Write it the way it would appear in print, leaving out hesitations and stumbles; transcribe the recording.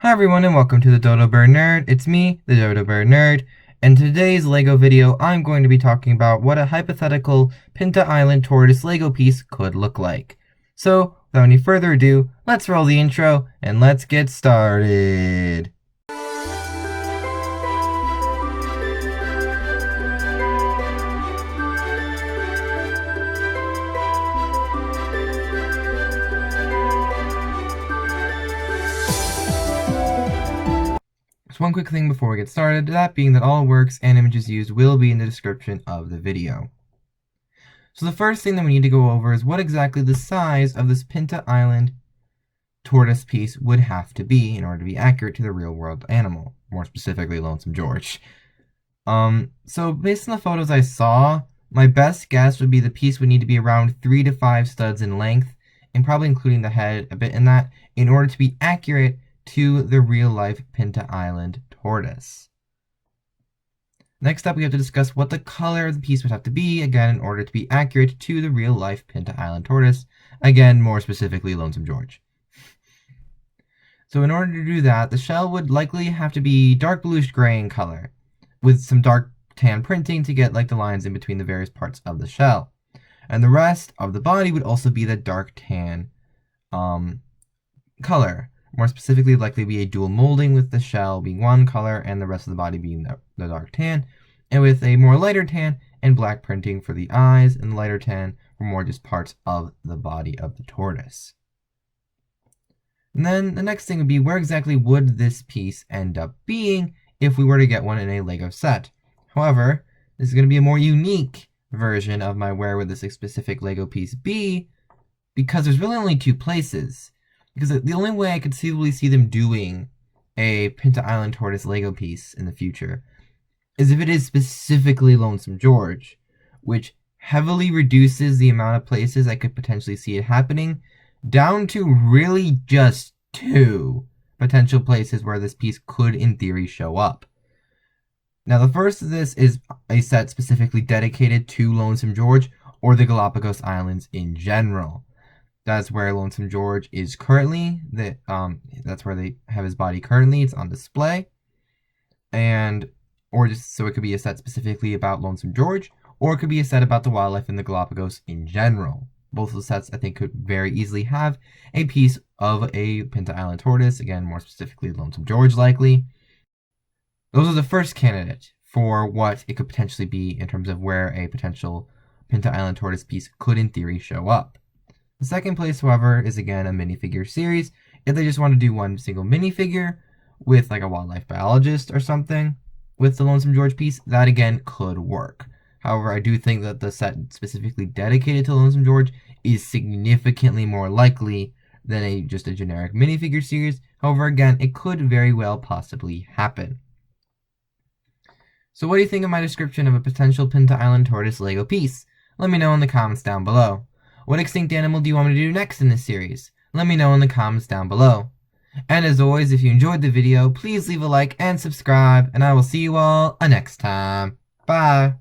Hi everyone and welcome to the Dodo Bird Nerd. It's me, the Dodo Bird Nerd, and today's LEGO video I'm going to be talking about what a hypothetical Pinta Island Tortoise LEGO piece could look like. So, without any further ado, let's roll the intro and let's get started. One quick thing before we get started, that being that all works and images used will be in the description of the video. So the first thing that we need to go over is what exactly the size of this Pinta Island tortoise piece would have to be in order to be accurate to the real world animal, more specifically Lonesome George. So based on the photos I saw, my best guess would be the piece would need to be around 3 to 5 studs in length, and probably including the head a bit in that, in order to be accurate to the real-life Pinta Island tortoise. Next up, we have to discuss what the color of the piece would have to be, again, in order to be accurate to the real-life Pinta Island tortoise, again, more specifically Lonesome George. So in order to do that, the shell would likely have to be dark bluish gray in color, with some dark tan printing to get like the lines in between the various parts of the shell. And the rest of the body would also be that dark tan color. More specifically, likely be a dual molding with the shell being one color and the rest of the body being the dark tan, and with a more lighter tan and black printing for the eyes and lighter tan for more just parts of the body of the tortoise. And then the next thing would be where exactly would this piece end up being if we were to get one in a LEGO set. However, this is going to be a more unique version of my where would this specific LEGO piece be, because there's really only two places. Because the only way I could conceivably see them doing a Pinta Island Tortoise LEGO piece in the future is if it is specifically Lonesome George, which heavily reduces the amount of places I could potentially see it happening down to really just 2 potential places where this piece could, in theory, show up. Now, the first of this is a set specifically dedicated to Lonesome George or the Galapagos Islands in general. That's where Lonesome George is currently. That's where they have his body currently. It's on display. Or just so it could be a set specifically about Lonesome George, or it could be a set about the wildlife in the Galapagos in general. Both of the sets, I think, could very easily have a piece of a Pinta Island tortoise. Again, more specifically, Lonesome George, likely. Those are the first candidate for what it could potentially be in terms of where a potential Pinta Island tortoise piece could, in theory, show up. The second place, however, is again a minifigure series. If they just want to do one single minifigure with like a wildlife biologist or something with the Lonesome George piece, that again could work. However, I do think that the set specifically dedicated to Lonesome George is significantly more likely than just a generic minifigure series. However, again, it could very well possibly happen. So what do you think of my description of a potential Pinta Island Tortoise LEGO piece? Let me know in the comments down below. What extinct animal do you want me to do next in this series? Let me know in the comments down below. And as always, if you enjoyed the video, please leave a like and subscribe, and I will see you all next time. Bye!